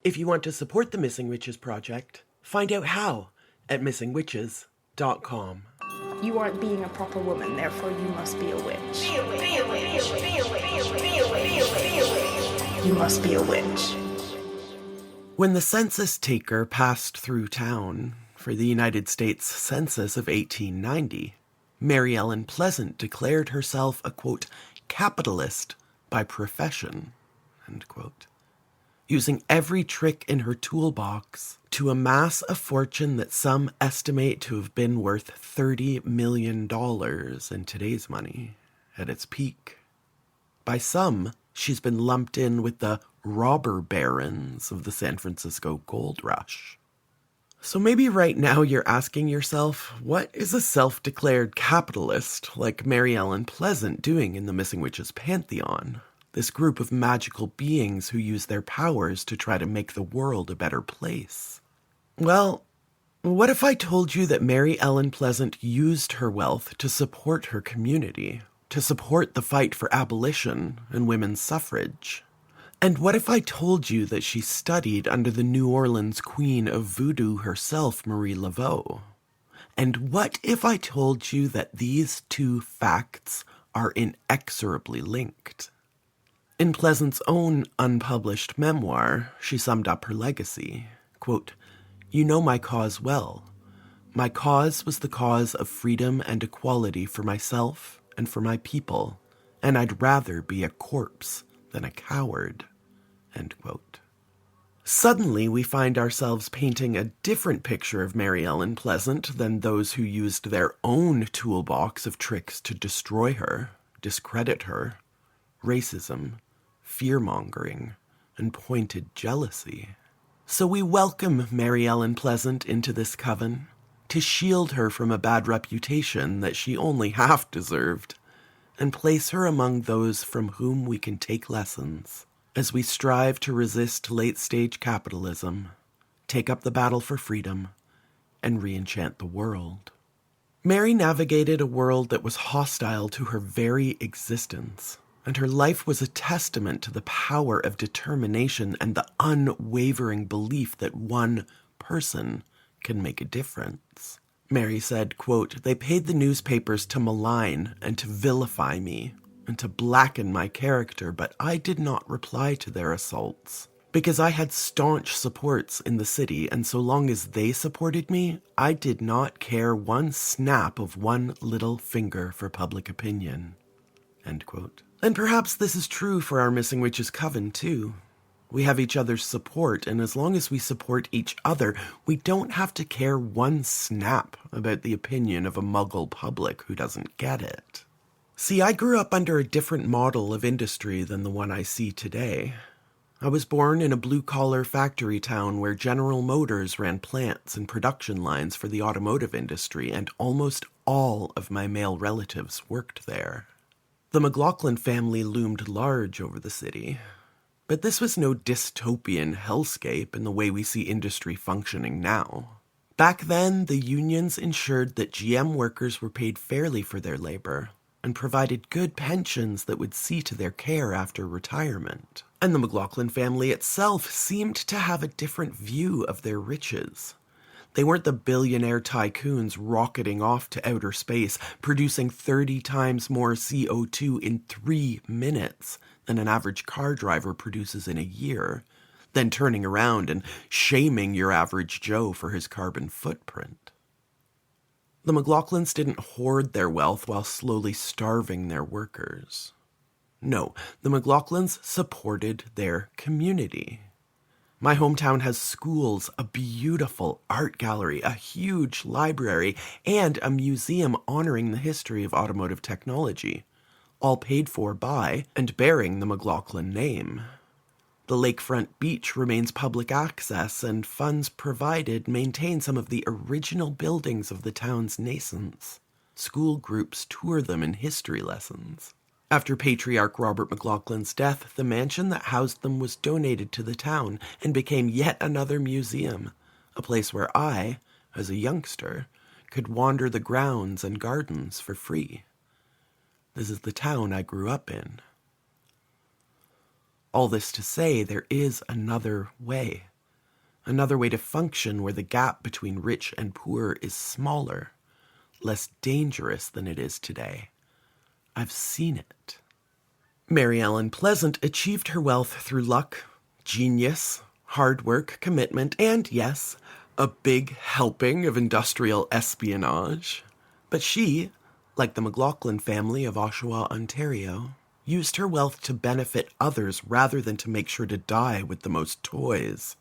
If you want to support the Missing Witches Project, find out how at missingwitches.com. You aren't being a proper woman, therefore you must be a witch. Be a witch. Be a witch. Be a witch. Be a witch. Be a witch. Be a witch. You must be a witch. When the census taker passed through town for the United States Census of 1890, Mary Ellen Pleasant declared herself a, quote, capitalist by profession, end quote, using every trick in her toolbox to amass a fortune that some estimate to have been worth $30 million in today's money at its peak. By some, she's been lumped in with the robber barons of the San Francisco gold rush. So maybe right now you're asking yourself, what is a self-declared capitalist like Mary Ellen Pleasant doing in the Missing Witches pantheon? This group of magical beings who use their powers to try to make the world a better place. Well, what if I told you that Mary Ellen Pleasant used her wealth to support her community, to support the fight for abolition and women's suffrage? And what if I told you that she studied under the New Orleans queen of voodoo herself, Marie Laveau? And what if I told you that these two facts are inexorably linked? In Pleasant's own unpublished memoir, she summed up her legacy, quote, "You know my cause well. My cause was the cause of freedom and equality for myself and for my people, and I'd rather be a corpse than a coward," end quote. Suddenly, we find ourselves painting a different picture of Mary Ellen Pleasant than those who used their own toolbox of tricks to destroy her, discredit her, racism, fear-mongering, and pointed jealousy. So we welcome Mary Ellen Pleasant into this coven to shield her from a bad reputation that she only half deserved, and place her among those from whom we can take lessons as we strive to resist late-stage capitalism, take up the battle for freedom, and re-enchant the world. Mary navigated a world that was hostile to her very existence, and her life was a testament to the power of determination and the unwavering belief that one person can make a difference. Mary said, quote, "They paid the newspapers to malign and to vilify me and to blacken my character, but I did not reply to their assaults because I had staunch supports in the city, and so long as they supported me, I did not care one snap of one little finger for public opinion," end quote. And perhaps this is true for our Missing Witches coven, too. We have each other's support, and as long as we support each other, we don't have to care one snap about the opinion of a muggle public who doesn't get it. See, I grew up under a different model of industry than the one I see today. I was born in a blue-collar factory town where General Motors ran plants and production lines for the automotive industry, and almost all of my male relatives worked there. The McLaughlin family loomed large over the city, but this was no dystopian hellscape in the way we see industry functioning now. Back then, the unions ensured that GM workers were paid fairly for their labor and provided good pensions that would see to their care after retirement. And the McLaughlin family itself seemed to have a different view of their riches. They weren't the billionaire tycoons rocketing off to outer space, producing 30 times more CO2 in 3 minutes than an average car driver produces in a year, then turning around and shaming your average Joe for his carbon footprint. The McLaughlins didn't hoard their wealth while slowly starving their workers. No, the McLaughlins supported their community. My hometown has schools, a beautiful art gallery, a huge library, and a museum honoring the history of automotive technology, all paid for by and bearing the McLaughlin name. The lakefront beach remains public access, and funds provided maintain some of the original buildings of the town's nascence. School groups tour them in history lessons. After Patriarch Robert McLaughlin's death, the mansion that housed them was donated to the town and became yet another museum, a place where I, as a youngster, could wander the grounds and gardens for free. This is the town I grew up in. All this to say, there is another way. another way to function where the gap between rich and poor is smaller, less dangerous than it is today. I've seen it. Mary Ellen Pleasant achieved her wealth through luck, genius, hard work, commitment, and, yes, a big helping of industrial espionage. But she, like the McLaughlin family of Oshawa, Ontario, used her wealth to benefit others rather than to make sure to die with the most toys,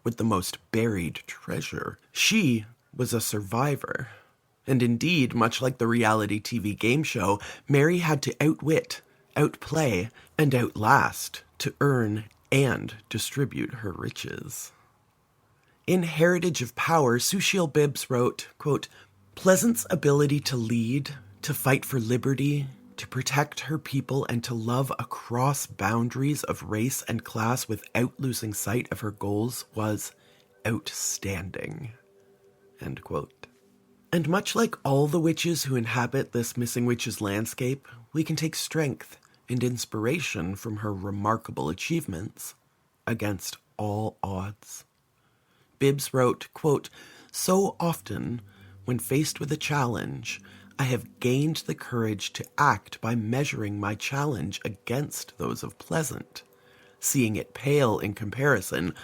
with the most buried treasure. She was a survivor. And indeed, much like the reality TV game show, Mary had to outwit, outplay, and outlast to earn and distribute her riches. In Heritage of Power, Sushil Bibbs wrote, quote, "Pleasant's ability to lead, to fight for liberty, to protect her people, and to love across boundaries of race and class without losing sight of her goals was outstanding." End quote. And much like all the witches who inhabit this Missing Witches landscape, we can take strength and inspiration from her remarkable achievements against all odds. Bibbs wrote, quote, "So often, when faced with a challenge, I have gained the courage to act by measuring my challenge against those of Pleasant. Seeing it pale in comparison,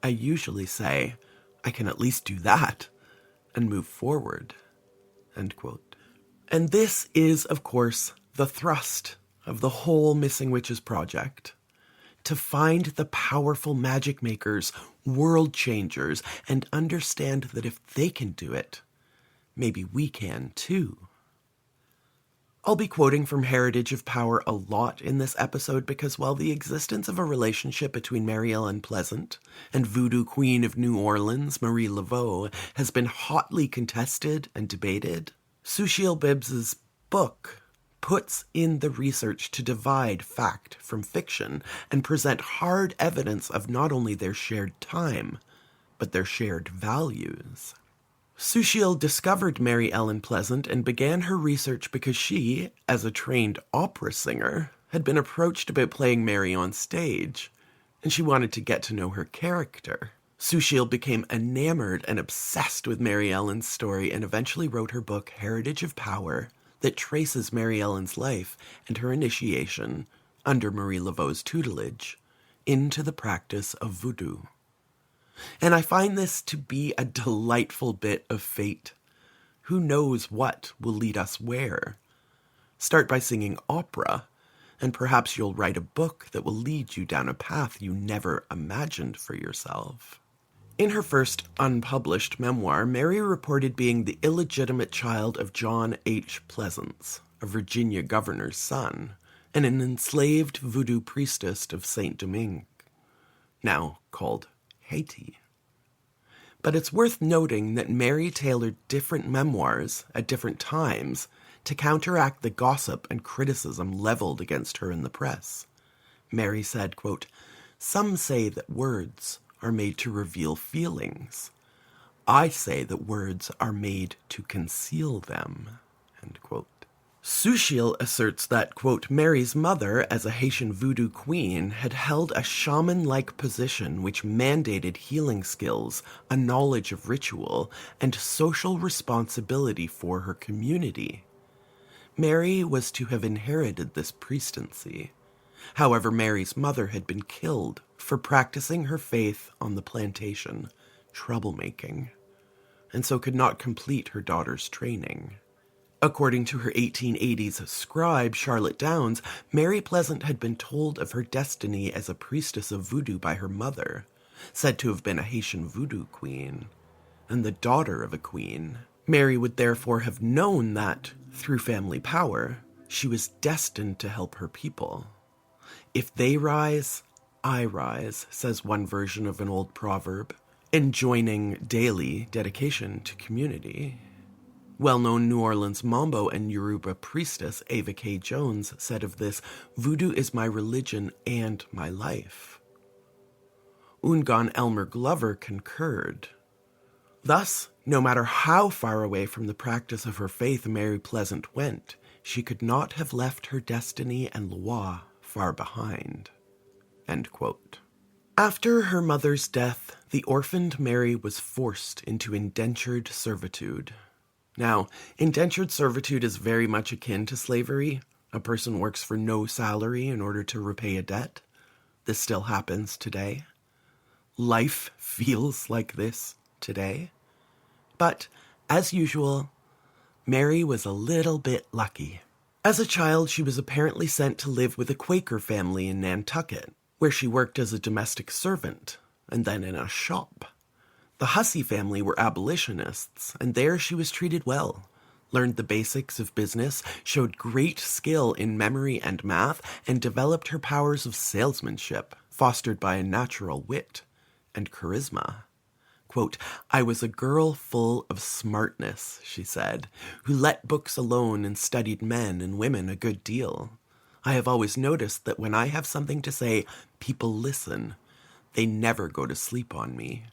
I usually say, I can at least do that, and move forward." End quote. And this is, of course, the thrust of the whole Missing Witches project. To find the powerful magic makers, world changers, and understand that if they can do it, maybe we can too. I'll be quoting from Heritage of Power a lot in this episode because while the existence of a relationship between Mary Ellen Pleasant and Voodoo Queen of New Orleans, Marie Laveau, has been hotly contested and debated, Sushil Bibbs's book puts in the research to divide fact from fiction and present hard evidence of not only their shared time, but their shared values. Sushil discovered Mary Ellen Pleasant and began her research because she, as a trained opera singer, had been approached about playing Mary on stage, and she wanted to get to know her character. Sushil became enamored and obsessed with Mary Ellen's story and eventually wrote her book Heritage of Power that traces Mary Ellen's life and her initiation, under Marie Laveau's tutelage, into the practice of voodoo. And I find this to be a delightful bit of fate. Who knows what will lead us where? Start by singing opera, and perhaps you'll write a book that will lead you down a path you never imagined for yourself. In her first unpublished memoir, Mary reported being the illegitimate child of John H. Pleasance, a Virginia governor's son, and an enslaved voodoo priestess of Saint Domingue, now called Haiti. But it's worth noting that Mary tailored different memoirs at different times to counteract the gossip and criticism leveled against her in the press. Mary said, quote, "Some say that words are made to reveal feelings. I say that words are made to conceal them." End quote. Sushil asserts that, quote, Mary's mother, as a Haitian voodoo queen, had held a shaman-like position which mandated healing skills, a knowledge of ritual, and social responsibility for her community. Mary was to have inherited this priestancy. However, Mary's mother had been killed for practicing her faith on the plantation, troublemaking, and so could not complete her daughter's training. According to her 1880s scribe, Charlotte Downs, Mary Pleasant had been told of her destiny as a priestess of voodoo by her mother, said to have been a Haitian voodoo queen, and the daughter of a queen. Mary would therefore have known that, through family power, she was destined to help her people. "If they rise, I rise," says one version of an old proverb, enjoining daily dedication to community. Well-known New Orleans Mambo and Yoruba priestess Ava K. Jones said of this, "Voodoo is my religion and my life." Ungon Elmer Glover concurred. Thus, no matter how far away from the practice of her faith Mary Pleasant went, she could not have left her destiny and loi far behind. End quote. After her mother's death, the orphaned Mary was forced into indentured servitude. Now, indentured servitude is very much akin to slavery. A person works for no salary in order to repay a debt. This still happens today. Life feels like this today. But, as usual, Mary was a little bit lucky. As a child, she was apparently sent to live with a Quaker family in Nantucket, where she worked as a domestic servant, and then in a shop. The Hussey family were abolitionists, and there she was treated well, learned the basics of business, showed great skill in memory and math, and developed her powers of salesmanship, fostered by a natural wit and charisma. Quote, "I was a girl full of smartness," she said, "who let books alone and studied men and women a good deal. I have always noticed that when I have something to say, people listen. They never go to sleep on me."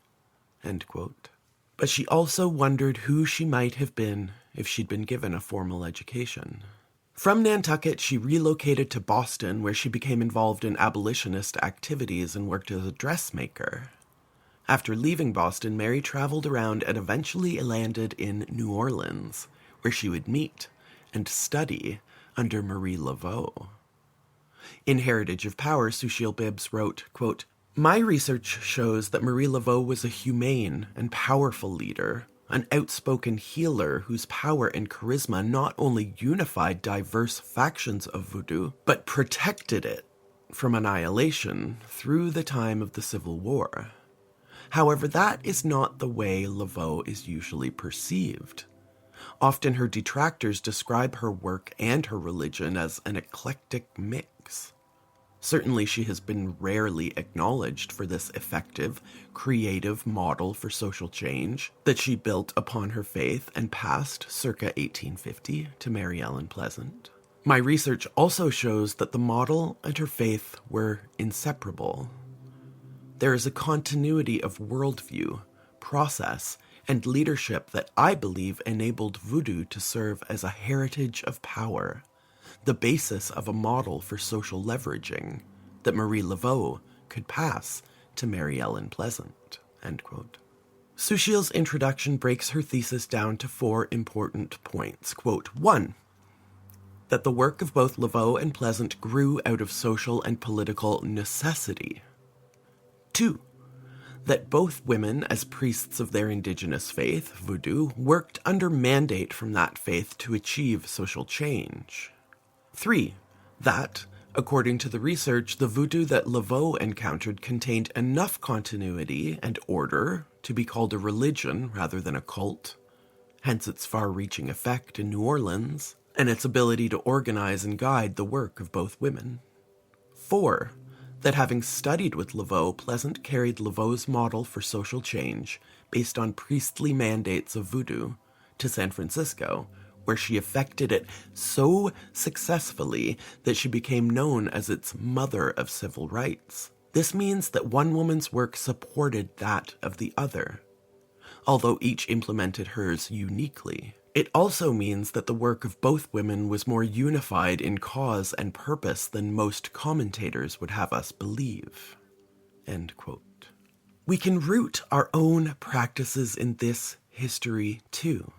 End quote. But she also wondered who she might have been if she'd been given a formal education. From Nantucket, she relocated to Boston, where she became involved in abolitionist activities and worked as a dressmaker. After leaving Boston, Mary traveled around and eventually landed in New Orleans, where she would meet and study under Marie Laveau. In Heritage of Power, Sushil Bibbs wrote, quote, "My research shows that Marie Laveau was a humane and powerful leader, an outspoken healer whose power and charisma not only unified diverse factions of voodoo, but protected it from annihilation through the time of the Civil War. However, that is not the way Laveau is usually perceived. Often her detractors describe her work and her religion as an eclectic mix. Certainly she has been rarely acknowledged for this effective, creative model for social change that she built upon her faith and passed circa 1850 to Mary Ellen Pleasant. My research also shows that the model and her faith were inseparable. There is a continuity of worldview, process, and leadership that I believe enabled voodoo to serve as a heritage of power, the basis of a model for social leveraging that Marie Laveau could pass to Mary Ellen Pleasant." End quote. Sushil's introduction breaks her thesis down to 4 important points. Quote, 1. That the work of both Laveau and Pleasant grew out of social and political necessity. 2. That both women, as priests of their indigenous faith, voodoo, worked under mandate from that faith to achieve social change. 3. That, according to the research, the voodoo that Laveau encountered contained enough continuity and order to be called a religion rather than a cult, hence its far-reaching effect in New Orleans, and its ability to organize and guide the work of both women. 4. That having studied with Laveau, Pleasant carried Laveau's model for social change, based on priestly mandates of voodoo, to San Francisco, where she effected it so successfully that she became known as its mother of civil rights. This means that one woman's work supported that of the other, although each implemented hers uniquely. It also means that the work of both women was more unified in cause and purpose than most commentators would have us believe." End quote. We can root our own practices in this history too.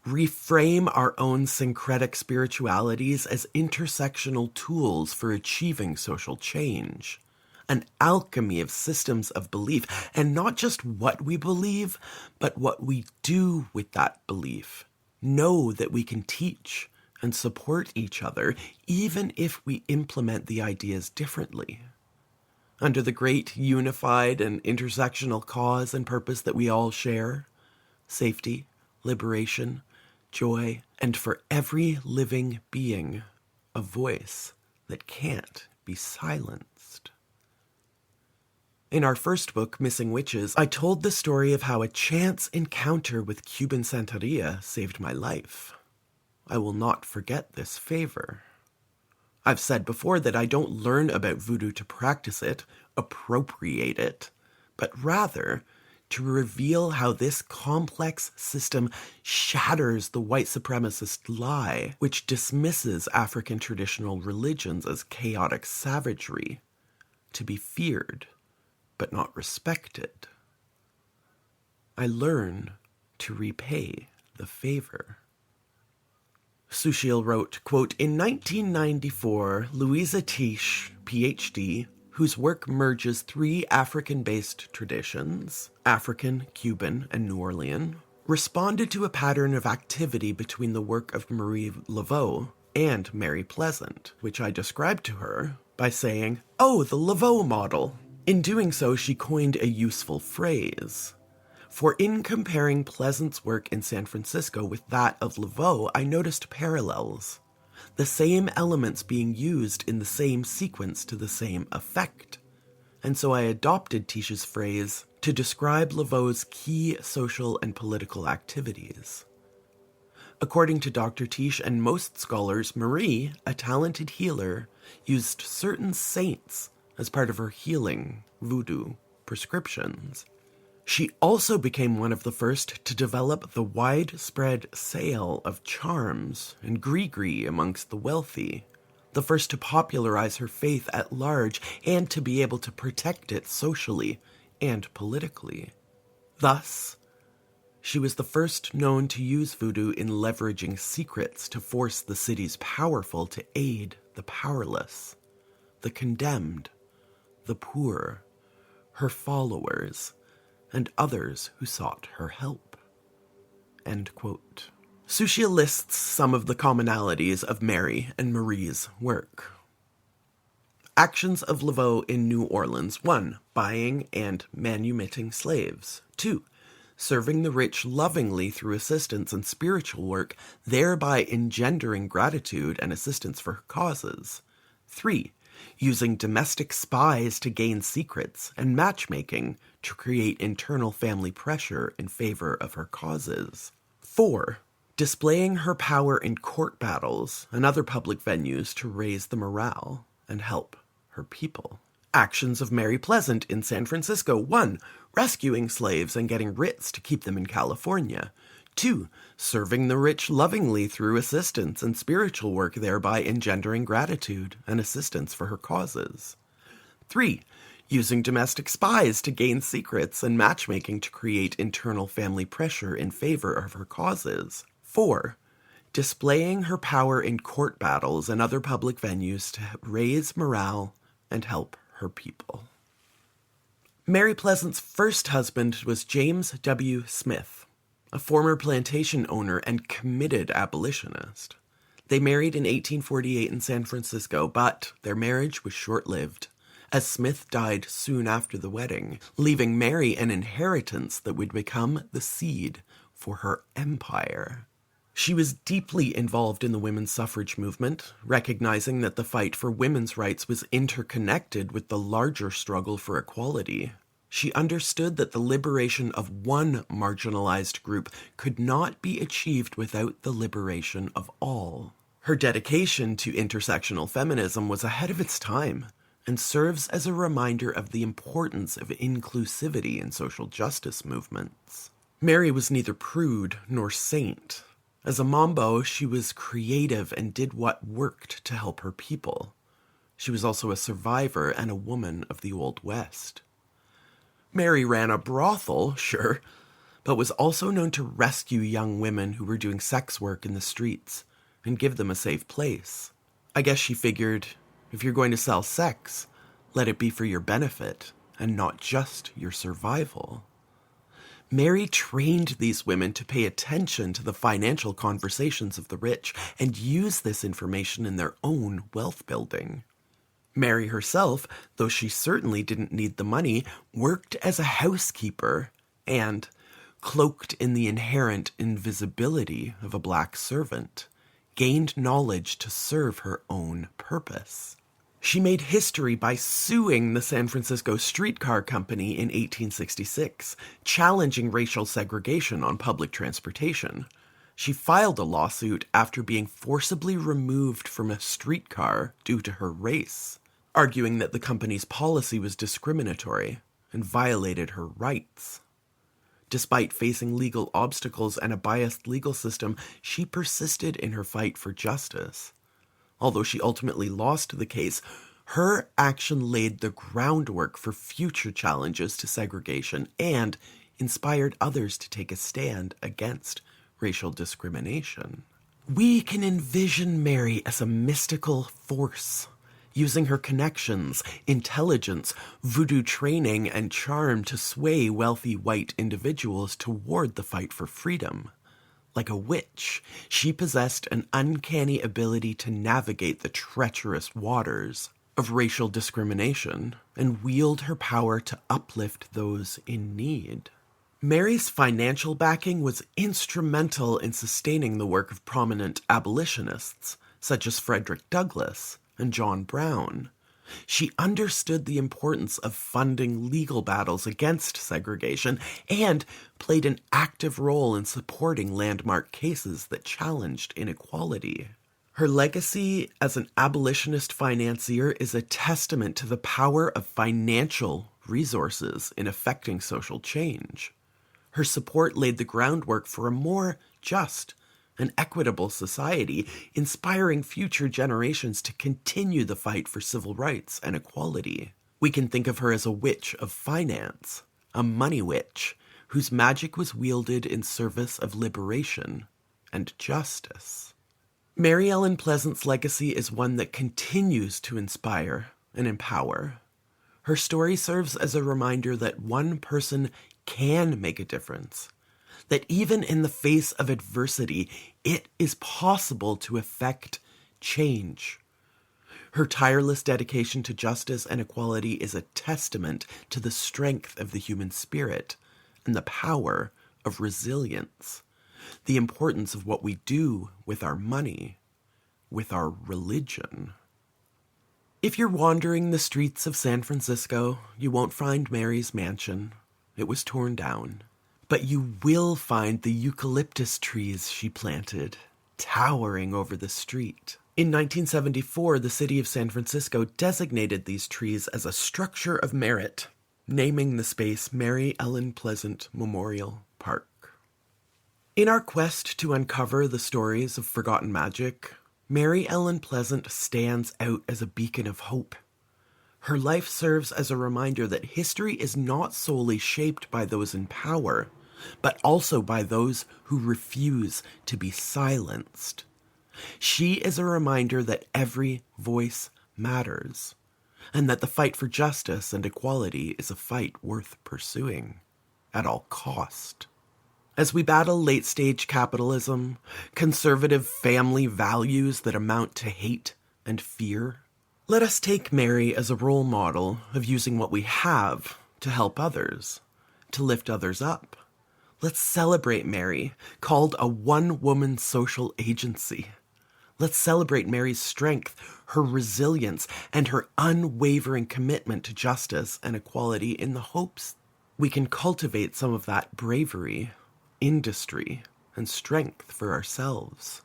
Reframe our own syncretic spiritualities as intersectional tools for achieving social change. An alchemy of systems of belief, and not just what we believe, but what we do with that belief. Know that we can teach and support each other, even if we implement the ideas differently. Under the great unified and intersectional cause and purpose that we all share, safety, liberation, joy, and for every living being, a voice that can't be silenced. In our first book, Missing Witches, I told the story of how a chance encounter with Cuban Santeria saved my life. I will not forget this favor. I've said before that I don't learn about voodoo to practice it, appropriate it, but rather to reveal how this complex system shatters the white supremacist lie, which dismisses African traditional religions as chaotic savagery, to be feared but not respected. I learn to repay the favor. Sushil wrote, quote, in 1994, Louisa Tiche, PhD, whose work merges three African-based traditions, African, Cuban, and New Orleans, responded to a pattern of activity between the work of Marie Laveau and Mary Pleasant, which I described to her by saying, oh, the Laveau model. In doing so, she coined a useful phrase. For in comparing Pleasant's work in San Francisco with that of Laveau, I noticed parallels. The same elements being used in the same sequence to the same effect. And so I adopted Tiche's phrase to describe Laveau's key social and political activities. According to Dr. Tiche and most scholars, Marie, a talented healer, used certain saints as part of her healing, voodoo, prescriptions. She also became one of the first to develop the widespread sale of charms and gris-gris amongst the wealthy, the first to popularize her faith at large and to be able to protect it socially and politically. Thus, she was the first known to use voodoo in leveraging secrets to force the city's powerful to aid the powerless, the condemned, the poor, her followers, and others who sought her help. End quote. Sushil lists some of the commonalities of Mary and Marie's work. Actions of Laveau in New Orleans. 1. Buying and manumitting slaves. 2. Serving the rich lovingly through assistance and spiritual work, thereby engendering gratitude and assistance for her causes. 3. Using domestic spies to gain secrets and matchmaking to create internal family pressure in favor of her causes. 4. Displaying her power in court battles and other public venues to raise the morale and help her people. Actions of Mary Pleasant in San Francisco. 1. Rescuing slaves and getting writs to keep them in California. 2. Serving the rich lovingly through assistance and spiritual work, thereby engendering gratitude and assistance for her causes. 3. Using domestic spies to gain secrets and matchmaking to create internal family pressure in favor of her causes. 4. Displaying her power in court battles and other public venues to raise morale and help her people. Mary Pleasant's first husband was James W. Smith, a former plantation owner and committed abolitionist. They married in 1848 in San Francisco, but their marriage was short-lived, as Smith died soon after the wedding, leaving Mary an inheritance that would become the seed for her empire. She was deeply involved in the women's suffrage movement, recognizing that the fight for women's rights was interconnected with the larger struggle for equality. She understood that the liberation of one marginalized group could not be achieved without the liberation of all. Her dedication to intersectional feminism was ahead of its time and serves as a reminder of the importance of inclusivity in social justice movements. Mary was neither prude nor saint. As a mambo, she was creative and did what worked to help her people. She was also a survivor and a woman of the Old West. Mary ran a brothel, sure, but was also known to rescue young women who were doing sex work in the streets and give them a safe place. I guess she figured, if you're going to sell sex, let it be for your benefit and not just your survival. Mary trained these women to pay attention to the financial conversations of the rich and use this information in their own wealth building. Mary herself, though she certainly didn't need the money, worked as a housekeeper and, cloaked in the inherent invisibility of a black servant, gained knowledge to serve her own purpose. She made history by suing the San Francisco Streetcar Company in 1866, challenging racial segregation on public transportation. She filed a lawsuit after being forcibly removed from a streetcar due to her race, arguing that the company's policy was discriminatory and violated her rights. Despite facing legal obstacles and a biased legal system, she persisted in her fight for justice. Although she ultimately lost the case, Her action laid the groundwork for future challenges to segregation and inspired others to take a stand against racial discrimination. We can envision Mary as a mystical force, using her connections, intelligence, voodoo training, and charm to sway wealthy white individuals toward the fight for freedom. Like a witch, she possessed an uncanny ability to navigate the treacherous waters of racial discrimination and wield her power to uplift those in need. Mary's financial backing was instrumental in sustaining the work of prominent abolitionists, such as Frederick Douglass and John Brown. She understood the importance of funding legal battles against segregation and played an active role in supporting landmark cases that challenged inequality. Her legacy as an abolitionist financier is a testament to the power of financial resources in effecting social change. Her support laid the groundwork for a more just and equitable society, inspiring future generations to continue the fight for civil rights and equality. We can think of her as a witch of finance, a money witch, whose magic was wielded in service of liberation and justice. Mary Ellen Pleasant's legacy is one that continues to inspire and empower. Her story serves as a reminder that one person can make a difference, that even in the face of adversity, it is possible to effect change. Her tireless dedication to justice and equality is a testament to the strength of the human spirit and the power of resilience, the importance of what we do with our money, with our religion. If you're wandering the streets of San Francisco, you won't find Mary's mansion. It was torn down. But you will find the eucalyptus trees she planted, towering over the street. In 1974, the city of San Francisco designated these trees as a structure of merit, naming the space Mary Ellen Pleasant Memorial Park. In our quest to uncover the stories of forgotten magic, Mary Ellen Pleasant stands out as a beacon of hope. Her life serves as a reminder that history is not solely shaped by those in power, but also by those who refuse to be silenced. She is a reminder that every voice matters, and that the fight for justice and equality is a fight worth pursuing at all cost. As we battle late-stage capitalism, conservative family values that amount to hate and fear, let us take Mary as a role model of using what we have to help others, to lift others up. Let's celebrate Mary, called a one-woman social agency. Let's celebrate Mary's strength, her resilience, and her unwavering commitment to justice and equality in the hopes we can cultivate some of that bravery, industry, and strength for ourselves.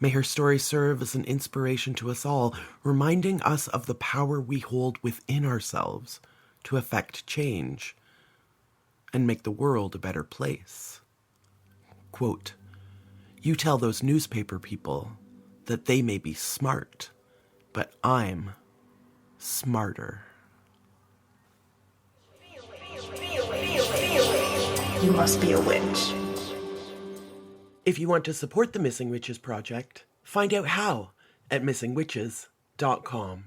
May her story serve as an inspiration to us all, reminding us of the power we hold within ourselves to effect change and make the world a better place. Quote, "You tell those newspaper people that they may be smart, but I'm smarter." You must be a witch. If you want to support the Missing Witches Project, find out how at missingwitches.com.